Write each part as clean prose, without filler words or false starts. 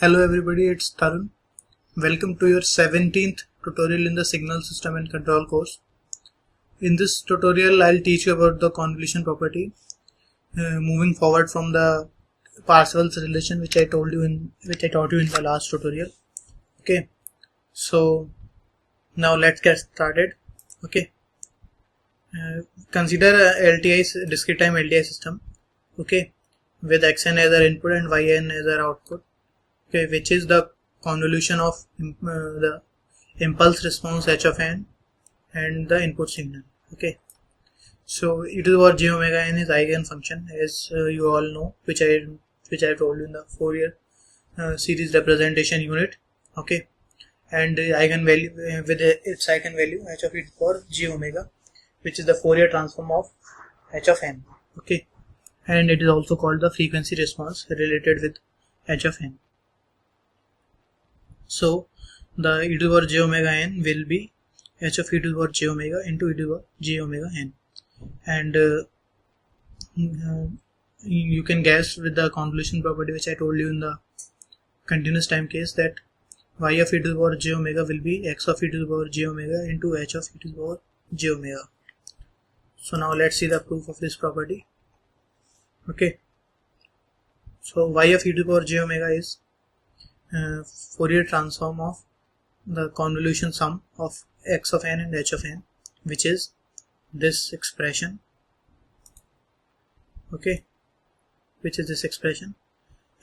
Hello everybody, it's Tarun. Welcome to your 17th tutorial in the Signal System and Control course. In this tutorial, I'll teach you about the convolution property, moving forward from the Parseval's relation which I taught you in the last tutorial. Okay, so now let's get started. Okay, consider a discrete time LTI system. Okay, with xn as our input and yn as our output. Okay, which is the convolution of the impulse response h of n and the input signal. Okay, so e to the power j omega n is eigen function, as you all know, which I told you in the Fourier series representation unit. Okay, and eigenvalue with its eigenvalue h of e to the power j omega, which is the Fourier transform of h of n. Okay, and it is also called the frequency response related with h of n. So the e to the power j omega n will be h of e to the power j omega into e to the power j omega n, and you can guess with the convolution property which I told you in the continuous time case that y of e to the power j omega will be x of e to the power j omega into h of e to the power j omega. So now let's see the proof of this property. Okay, so y of e to the power j omega is Fourier transform of the convolution sum of x of n and h of n, which is this expression. Okay, which is this expression,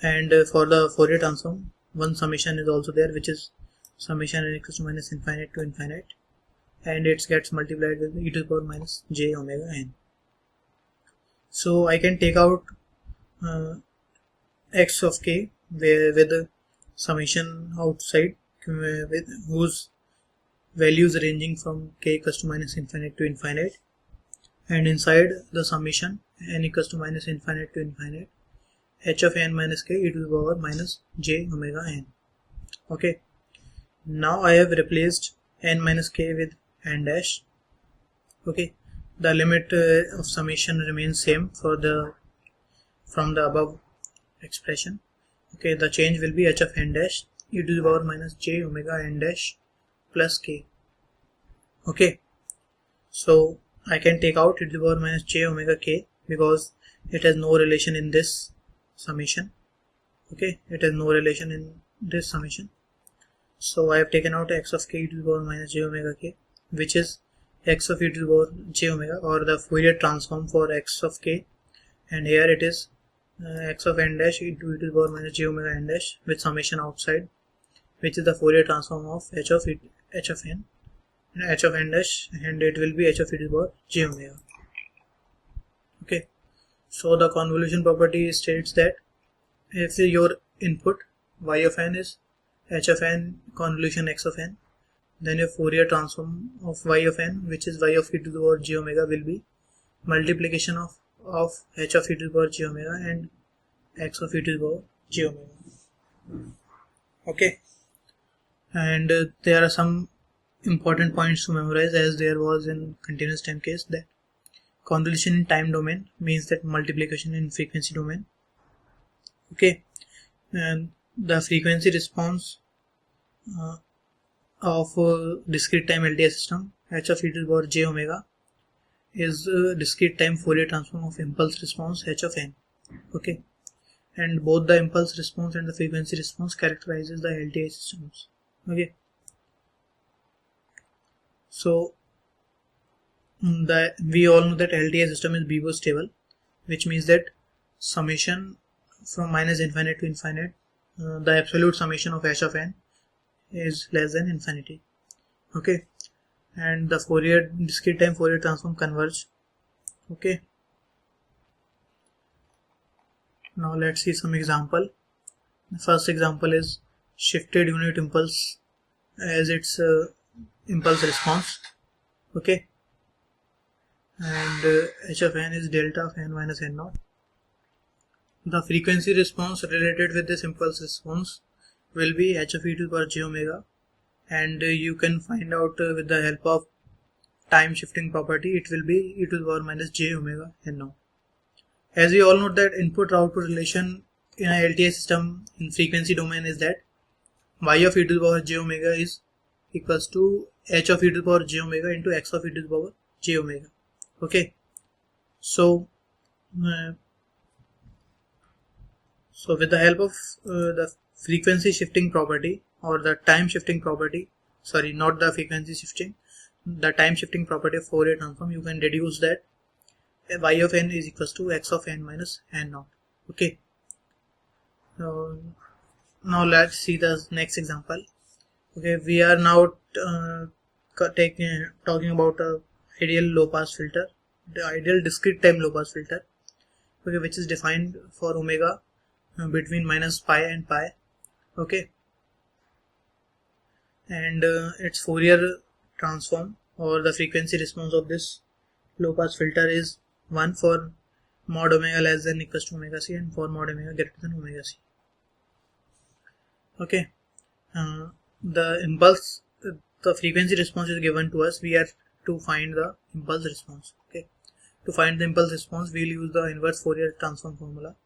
and for the Fourier transform, one summation is also there, which is summation n equals to minus infinite to infinite, and it gets multiplied with e to the power minus j omega n. So I can take out x of k with the summation outside with whose values ranging from k equals to minus infinite to infinite, and inside the summation n equals to minus infinite to infinite h of n minus k e to the power minus j omega n. Okay, now I have replaced n minus k with n dash. Okay, the limit of summation remains same from the above expression. Okay, the change will be h of n dash e to the power minus j omega n dash plus k. Okay, so I can take out e to the power minus j omega k because it has no relation in this summation. Okay, it has no relation in this summation. So I have taken out x of k e to the power minus j omega k, which is x of e to the power j omega, or the Fourier transform for x of k, and here it is x of n dash into e to the power minus j omega n dash with summation outside, which is the Fourier transform of h of n and h of n dash, and it will be h of e to the power j omega. Okay, so the convolution property states that if your input y of n is h of n convolution x of n, then your Fourier transform of y of n, which is y of e to the power j omega, will be multiplication of h of e to the power j omega and x of e to the power j omega. Okay, and there are some important points to memorize, as there was in continuous time case, that convolution in time domain means that multiplication in frequency domain. Okay, and the frequency response of discrete time LTI system h of e to the power j omega is discrete time Fourier transform of impulse response h of n. Okay, and both the impulse response and the frequency response characterizes the LTI systems. Okay, so we all know that LTI system is Biot stable, which means that summation from minus infinite to infinite, the absolute summation of h of n is less than infinity. Okay, and the discrete time Fourier transform converge. Okay, now let's see some example. The first example is shifted unit impulse as its impulse response. Okay, and h of n is delta of n minus n naught. The frequency response related with this impulse response will be h of e to the power j omega, and you can find out with the help of time shifting property, it will be e to the power minus j omega n naught. As we all know that input output relation in a LTI system in frequency domain is that y of e to the power j omega is equals to h of e to the power j omega into x of e to the power j omega. Okay, so with the help of the frequency shifting property or the time shifting property, sorry, not the frequency shifting, the time shifting property of Fourier transform, you can deduce that y of n is equals to x of n minus n naught. Okay, now let's see the next example. Okay, we are now talking about a ideal low pass filter, the ideal discrete time low pass filter, okay, which is defined for omega between minus pi and pi. Okay, and its Fourier transform or the frequency response of this low pass filter is 1 for mod omega less than equals to omega c and for mod omega greater than omega c. Okay, the frequency response is given to us. We are to find the impulse response. Okay, to find the impulse response, we will use the inverse Fourier transform formula,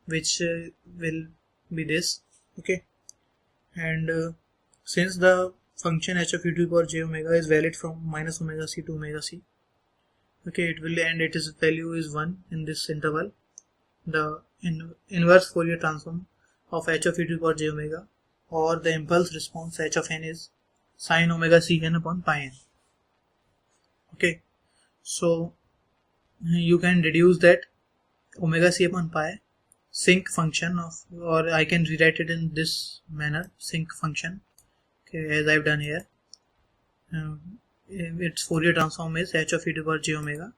which will be this. Okay, and since the function h of e to the power j omega is valid from minus omega c to omega c, okay, it will end its value is 1 in this interval. The inverse Fourier transform of h of e to the power j omega or the impulse response h of n is sine omega c n upon pi n. Okay, so you can deduce that omega c upon pi sinc function of, or I can rewrite it in this manner, sinc function, okay, as I've done here. Its Fourier transform is h of e to the power j omega,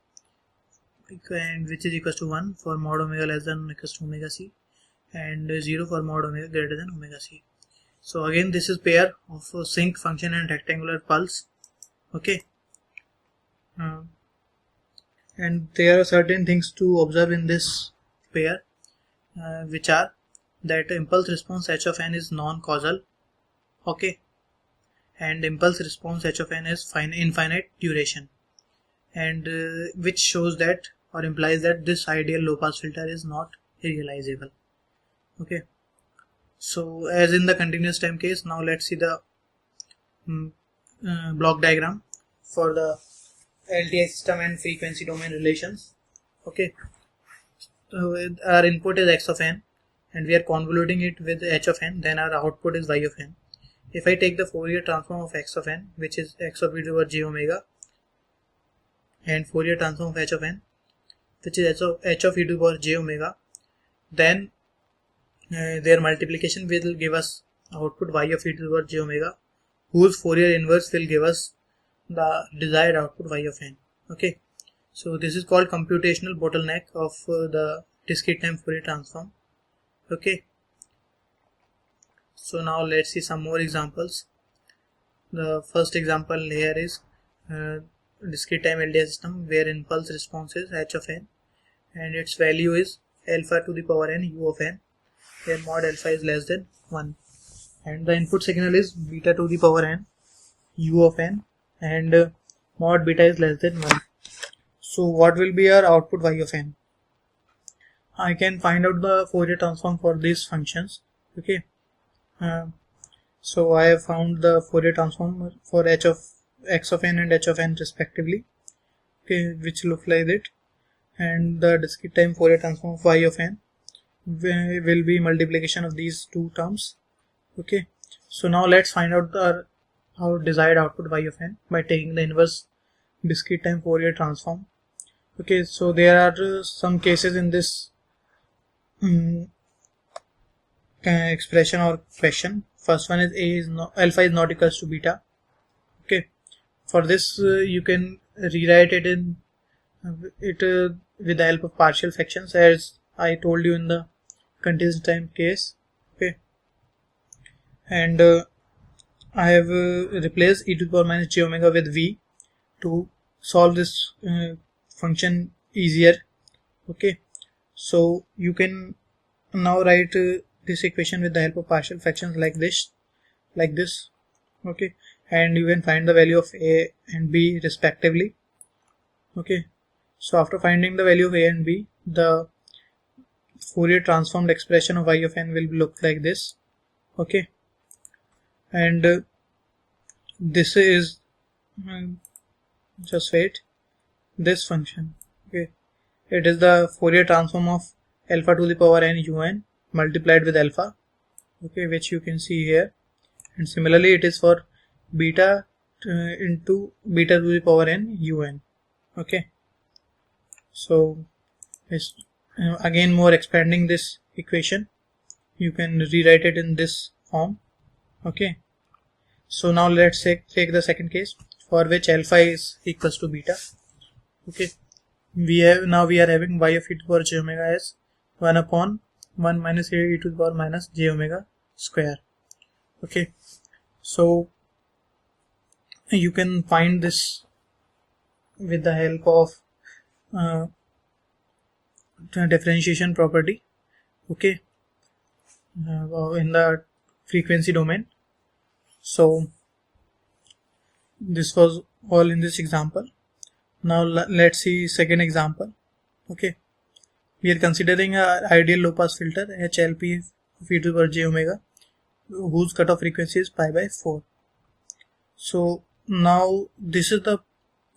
and which is equals to 1 for mod omega less than or equals to omega c and 0 for mod omega greater than omega c. So again, this is pair of sinc function and rectangular pulse. Okay, and there are certain things to observe in this pair, which are that impulse response h of n is non-causal. Okay, and impulse response h of n is infinite duration, and which shows that or implies that this ideal low pass filter is not realizable. Okay, so as in the continuous time case, now let's see the block diagram for the LTI system and frequency domain relations. Okay, so our input is x of n and we are convoluting it with h of n, then our output is y of n. If I take the Fourier transform of x of n, which is x of e to the power j omega, and Fourier transform of h of n, which is h of e to the power j omega, then their multiplication will give us output y of e to the power j omega, whose Fourier inverse will give us the desired output y of n. Okay, so this is called computational bottleneck of the discrete time Fourier transform. Okay, so now let's see some more examples. The first example here is discrete time LTI system where impulse response is h of n and its value is alpha to the power n u of n, where mod alpha is less than 1, and the input signal is beta to the power n u of n and mod beta is less than 1. So what will be our output y of n? I can find out the Fourier transform for these functions. Okay, so I have found the Fourier transform for h of x of n and h of n respectively, okay, which look like it, and the discrete time Fourier transform of y of n will be multiplication of these two terms. Okay, so now let's find out our desired output y of n by taking the inverse discrete time Fourier transform. Okay, so there are some cases in this expression or question. First one is alpha is not equals to beta. Okay, for this you can rewrite it in with the help of partial fractions, as I told you in the continuous time case. Okay, and I have replaced e to the power minus j omega with v to solve this function easier. Okay, so you can now write this equation with the help of partial fractions like this. Okay, and you can find the value of a and b respectively. Okay, so after finding the value of a and b, the Fourier transformed expression of y of n will look like this. Okay, and this is just wait, this function. Okay, it is the Fourier transform of alpha to the power n un multiplied with alpha. Okay, which you can see here, and similarly it is for beta into beta to the power n un. Okay, so it's again more expanding this equation, you can rewrite it in this form. Okay, so now let's take the second case for which alpha is equals to beta. Okay, we are having y of e to the power j omega as 1 upon 1 minus e to the power minus j omega square. Okay, so you can find this with the help of differentiation property. Okay, in the frequency domain. So this was all in this example. Now let's see second example. Okay, we are considering an ideal low pass filter HLP of e to the power j omega whose cutoff frequency is pi by 4. So now this is the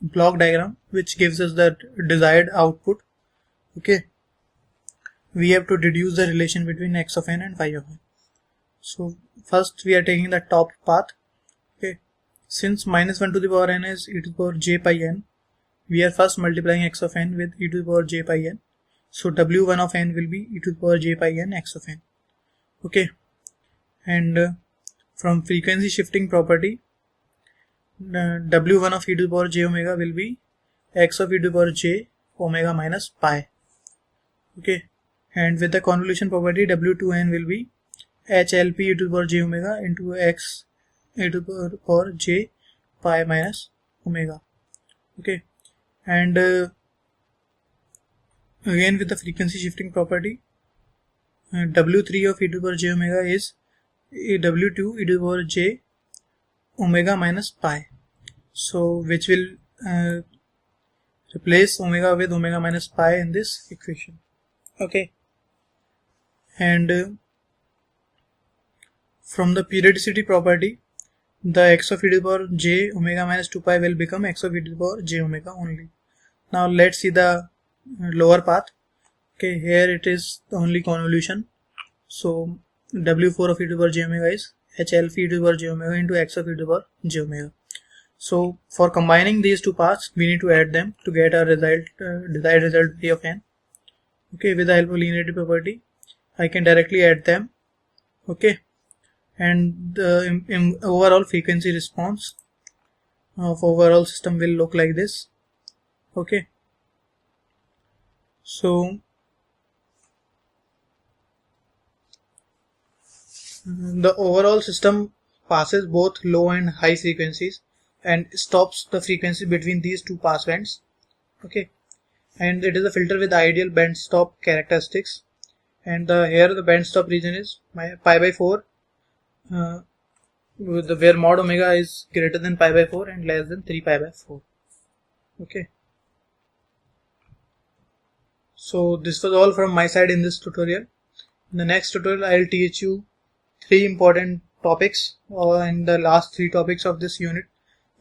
block diagram which gives us the desired output. Okay, we have to deduce the relation between x of n and y of n. So first we are taking the top path. Okay, since minus 1 to the power n is e to the power j pi n, we are first multiplying x of n with e to the power j pi n. So w1 of n will be e to the power j pi n x of n. Okay, and from frequency shifting property, w1 of e to the power j omega will be x of e to the power j omega minus pi. Okay, and with the convolution property, w2n will be HLP e to the power j omega into x e to the power j pi minus omega. Okay, and again with the frequency shifting property, w3 of e to the power j omega is w2 e to the power j omega minus pi. So which will replace omega with omega minus pi in this equation. Okay, and from the periodicity property, the x of e to the power j omega minus 2 pi will become x of e to the power j omega only. Now let's see the lower path. Okay, here it is the only convolution. So w4 of e to the power j omega is HLP e to the power j omega into x of e to the power j omega. So for combining these two paths, we need to add them to get a result, desired result v of n. Okay, with the help of linearity property, I can directly add them. Okay, and the overall frequency response of overall system will look like this. Okay, so the overall system passes both low and high frequencies and stops the frequency between these two pass bands. Okay, and it is a filter with ideal band stop characteristics, and here the band stop region is pi by 4 where mod omega is greater than pi by 4 and less than 3 pi by 4. Okay, so this was all from my side in this tutorial. In the next tutorial I will teach you 3 important topics and the last 3 topics of this unit,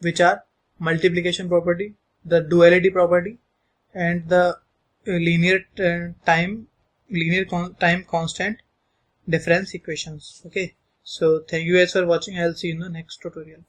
which are multiplication property, the duality property, and the linear time constant difference equations. Okay, so thank you guys for watching. I'll see you in the next tutorial.